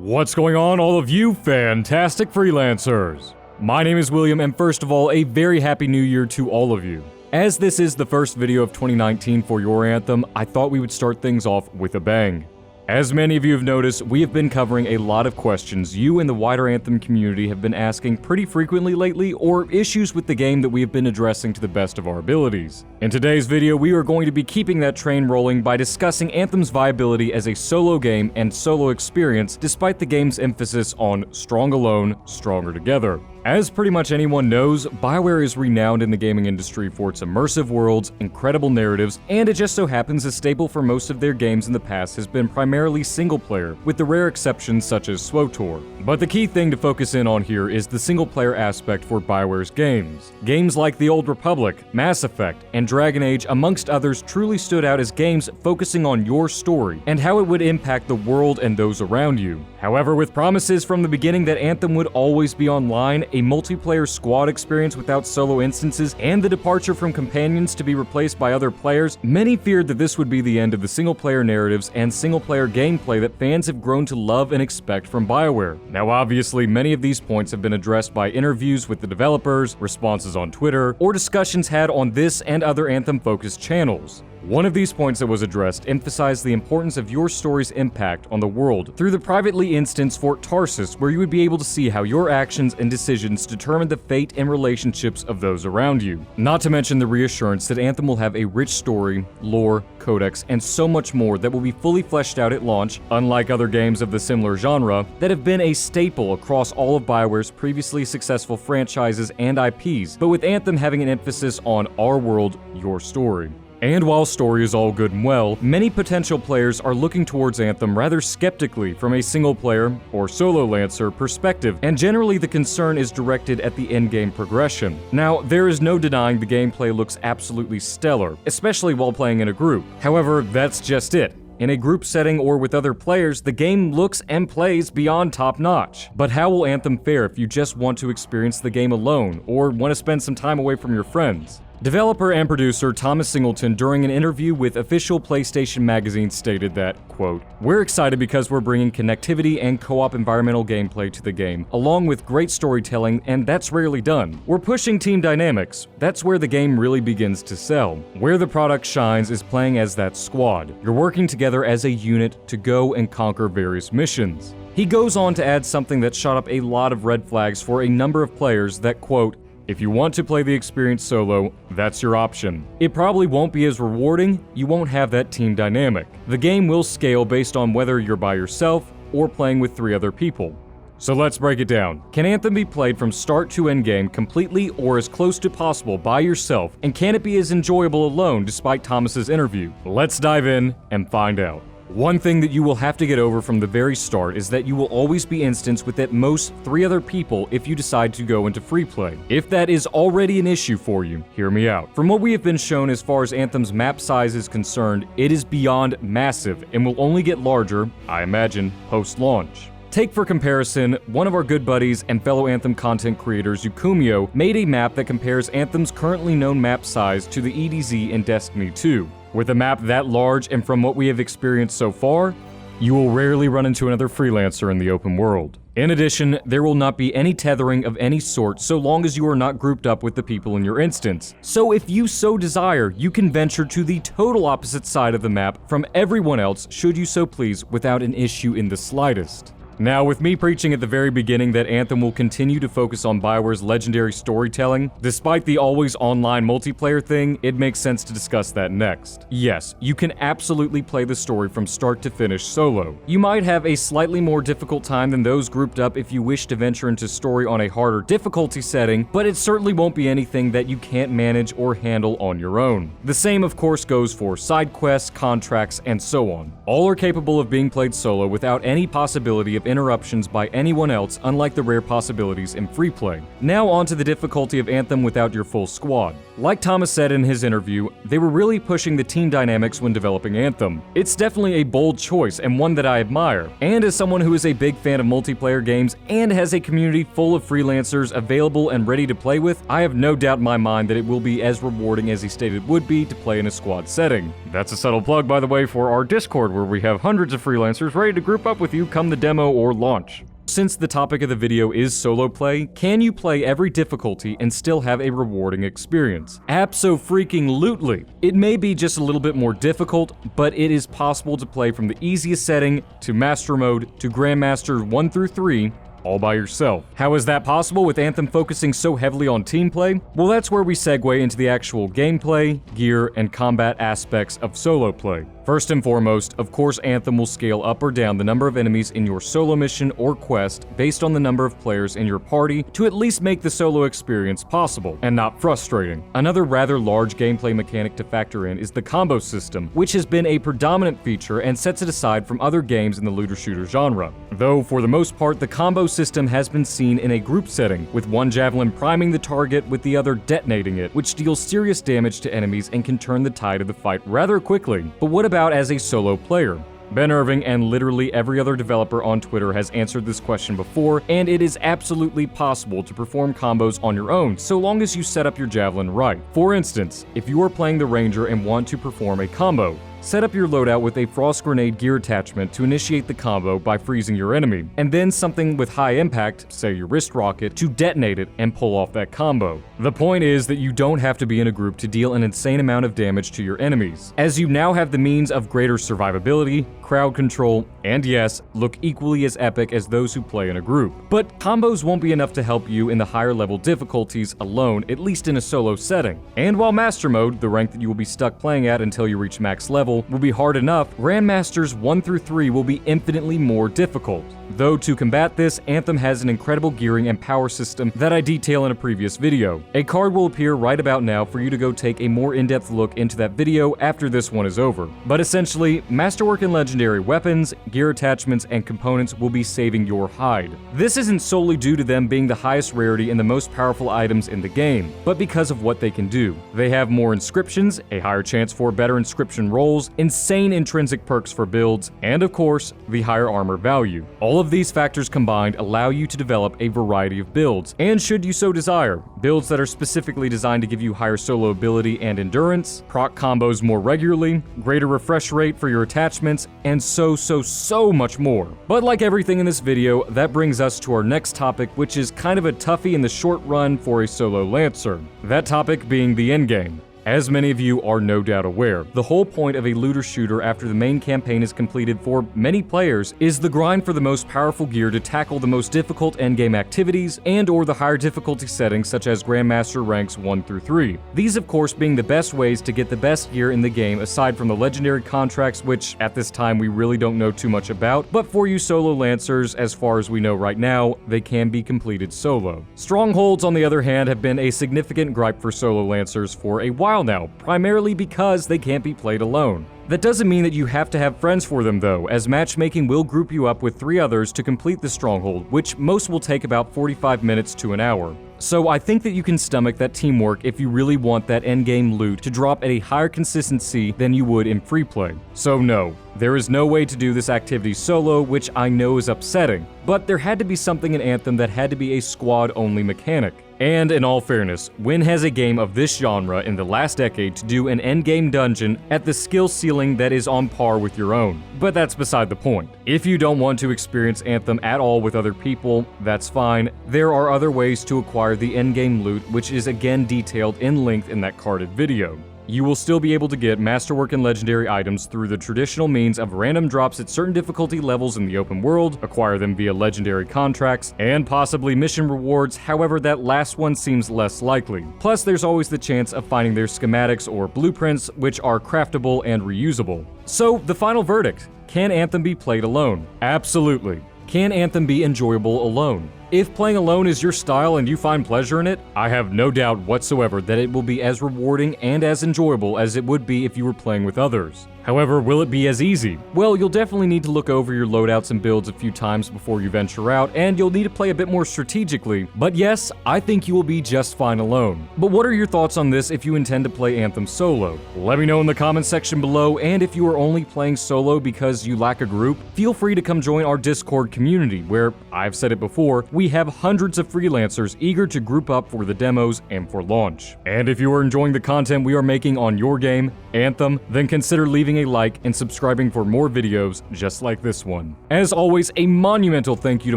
What's going on, all of you fantastic freelancers? My name is William, and first of all, a very happy new year to all of you. As this is the first video of 2019 for your Anthem, I thought we would start things off with a bang. As many of you have noticed, we have been covering a lot of questions you and the wider Anthem community have been asking pretty frequently lately, or issues with the game that we have been addressing to the best of our abilities. In today's video, we are going to be keeping that train rolling by discussing Anthem's viability as a solo game and solo experience, despite the game's emphasis on strong alone, stronger together. As pretty much anyone knows, BioWare is renowned in the gaming industry for its immersive worlds, incredible narratives, and it just so happens a staple for most of their games in the past has been primarily single-player, with the rare exceptions such as SWTOR. But the key thing to focus in on here is the single-player aspect for BioWare's games. Games like The Old Republic, Mass Effect, and Dragon Age, amongst others, truly stood out as games focusing on your story, and how it would impact the world and those around you. However, with promises from the beginning that Anthem would always be online, a multiplayer squad experience without solo instances, and the departure from companions to be replaced by other players, many feared that this would be the end of the single-player narratives and single-player gameplay that fans have grown to love and expect from BioWare. Now obviously, many of these points have been addressed by interviews with the developers, responses on Twitter, or discussions had on this and other Anthem-focused channels. One of these points that was addressed emphasized the importance of your story's impact on the world through the privately instanced Fort Tarsus, where you would be able to see how your actions and decisions determine the fate and relationships of those around you. Not to mention the reassurance that Anthem will have a rich story, lore, codex, and so much more that will be fully fleshed out at launch, unlike other games of the similar genre that have been a staple across all of BioWare's previously successful franchises and IPs, but with Anthem having an emphasis on our world, your story. And while story is all good and well, many potential players are looking towards Anthem rather skeptically from a single-player, or solo Lancer, perspective, and generally the concern is directed at the endgame progression. Now, there is no denying the gameplay looks absolutely stellar, especially while playing in a group. However, that's just it. In a group setting or with other players, the game looks and plays beyond top-notch. But how will Anthem fare if you just want to experience the game alone, or want to spend some time away from your friends? Developer and producer Thomas Singleton, during an interview with official PlayStation Magazine, stated that, quote, "We're excited because we're bringing connectivity and co-op environmental gameplay to the game, along with great storytelling, and that's rarely done. We're pushing team dynamics. That's where the game really begins to sell. Where the product shines is playing as that squad. You're working together as a unit to go and conquer various missions." He goes on to add something that shot up a lot of red flags for a number of players that, quote, "If you want to play the experience solo, that's your option. It probably won't be as rewarding, you won't have that team dynamic. The game will scale based on whether you're by yourself or playing with 3 other people." So let's break it down. Can Anthem be played from start to endgame completely or as close to possible by yourself, and can it be as enjoyable alone despite Thomas's interview? Let's dive in and find out. One thing that you will have to get over from the very start is that you will always be instanced with at most 3 other people if you decide to go into free play. If that is already an issue for you, hear me out. From what we have been shown as far as Anthem's map size is concerned, it is beyond massive and will only get larger, I imagine, post-launch. Take for comparison, one of our good buddies and fellow Anthem content creators, Yukumio, made a map that compares Anthem's currently known map size to the EDZ in Destiny 2. With a map that large, and from what we have experienced so far, you will rarely run into another freelancer in the open world. In addition, there will not be any tethering of any sort so long as you are not grouped up with the people in your instance. So if you so desire, you can venture to the total opposite side of the map from everyone else should you so please without an issue in the slightest. Now, with me preaching at the very beginning that Anthem will continue to focus on BioWare's legendary storytelling, despite the always online multiplayer thing, it makes sense to discuss that next. Yes, you can absolutely play the story from start to finish solo. You might have a slightly more difficult time than those grouped up if you wish to venture into story on a harder difficulty setting, but it certainly won't be anything that you can't manage or handle on your own. The same, of course, goes for side quests, contracts, and so on. All are capable of being played solo without any possibility of interruptions by anyone else, unlike the rare possibilities in free play. Now on to the difficulty of Anthem without your full squad. Like Thomas said in his interview, they were really pushing the team dynamics when developing Anthem. It's definitely a bold choice and one that I admire. And as someone who is a big fan of multiplayer games and has a community full of freelancers available and ready to play with, I have no doubt in my mind that it will be as rewarding as he stated would be to play in a squad setting. That's a subtle plug, by the way, for our Discord, where we have hundreds of freelancers ready to group up with you come the demo or launch. Since the topic of the video is solo play, can you play every difficulty and still have a rewarding experience? Abso-freaking-lutely! It may be just a little bit more difficult, but it is possible to play from the easiest setting to Master Mode to Grandmaster 1 through 3, all by yourself. How is that possible with Anthem focusing so heavily on team play? Well, that's where we segue into the actual gameplay, gear, and combat aspects of solo play. First and foremost, of course, Anthem will scale up or down the number of enemies in your solo mission or quest based on the number of players in your party to at least make the solo experience possible and not frustrating. Another rather large gameplay mechanic to factor in is the combo system, which has been a predominant feature and sets it aside from other games in the looter-shooter genre. Though, for the most part, the combo system has been seen in a group setting, with one javelin priming the target with the other detonating it, which deals serious damage to enemies and can turn the tide of the fight rather quickly. But what about as a solo player? Ben Irving and literally every other developer on Twitter has answered this question before, and it is absolutely possible to perform combos on your own, so long as you set up your javelin right. For instance, if you are playing the Ranger and want to perform a combo, set up your loadout with a frost grenade gear attachment to initiate the combo by freezing your enemy, and then something with high impact, say your wrist rocket, to detonate it and pull off that combo. The point is that you don't have to be in a group to deal an insane amount of damage to your enemies, as you now have the means of greater survivability, crowd control, and yes, look equally as epic as those who play in a group. But combos won't be enough to help you in the higher level difficulties alone, at least in a solo setting. And while Master Mode, the rank that you will be stuck playing at until you reach max level, will be hard enough, Grandmasters 1 through 3 will be infinitely more difficult. Though to combat this, Anthem has an incredible gearing and power system that I detail in a previous video. A card will appear right about now for you to go take a more in-depth look into that video after this one is over. But essentially, Masterwork and Legendary weapons, gear attachments, and components will be saving your hide. This isn't solely due to them being the highest rarity and the most powerful items in the game, but because of what they can do. They have more inscriptions, a higher chance for better inscription rolls, insane intrinsic perks for builds, and of course, the higher armor value. All of these factors combined allow you to develop a variety of builds, and should you so desire, builds that are specifically designed to give you higher solo ability and endurance, proc combos more regularly, greater refresh rate for your attachments, and so much more. But like everything in this video, that brings us to our next topic, which is kind of a toughie in the short run for a solo Lancer. That topic being the endgame. As many of you are no doubt aware, the whole point of a looter shooter after the main campaign is completed for many players is the grind for the most powerful gear to tackle the most difficult endgame activities and or the higher difficulty settings such as Grandmaster ranks 1 through 3. These of course being the best ways to get the best gear in the game aside from the legendary contracts, which at this time we really don't know too much about, but for you solo Lancers, as far as we know right now, they can be completed solo. Strongholds on the other hand have been a significant gripe for solo Lancers for a while now, primarily because they can't be played alone. That doesn't mean that you have to have friends for them though, as matchmaking will group you up with 3 others to complete the stronghold, which most will take about 45 minutes to an hour. So I think that you can stomach that teamwork if you really want that endgame loot to drop at a higher consistency than you would in free play. So no, there is no way to do this activity solo, which I know is upsetting, but there had to be something in Anthem that had to be a squad-only mechanic. And in all fairness, when has a game of this genre in the last decade to do an endgame dungeon at the skill ceiling that is on par with your own? But that's beside the point. If you don't want to experience Anthem at all with other people, that's fine. There are other ways to acquire the endgame loot, which is again detailed in length in that carded video. You will still be able to get Masterwork and Legendary items through the traditional means of random drops at certain difficulty levels in the open world, acquire them via Legendary contracts, and possibly mission rewards, however that last one seems less likely. Plus there's always the chance of finding their schematics or blueprints, which are craftable and reusable. So the final verdict, can Anthem be played alone? Absolutely. Can Anthem be enjoyable alone? If playing alone is your style and you find pleasure in it, I have no doubt whatsoever that it will be as rewarding and as enjoyable as it would be if you were playing with others. However, will it be as easy? Well, you'll definitely need to look over your loadouts and builds a few times before you venture out, and you'll need to play a bit more strategically. But yes, I think you will be just fine alone. But what are your thoughts on this if you intend to play Anthem solo? Let me know in the comments section below, and if you are only playing solo because you lack a group, feel free to come join our Discord community, where, I've said it before, we have hundreds of freelancers eager to group up for the demos and for launch. And if you are enjoying the content we are making on your game, Anthem, then consider leaving a like and subscribing for more videos just like this one. As always, a monumental thank you to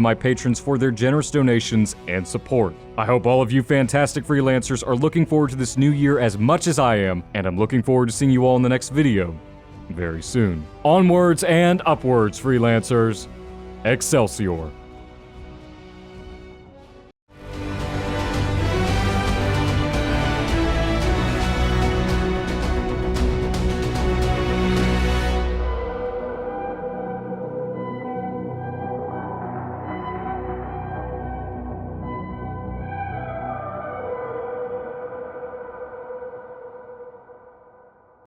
my patrons for their generous donations and support. I hope all of you fantastic freelancers are looking forward to this new year as much as I am, and I'm looking forward to seeing you all in the next video very soon. Onwards and upwards, freelancers. Excelsior.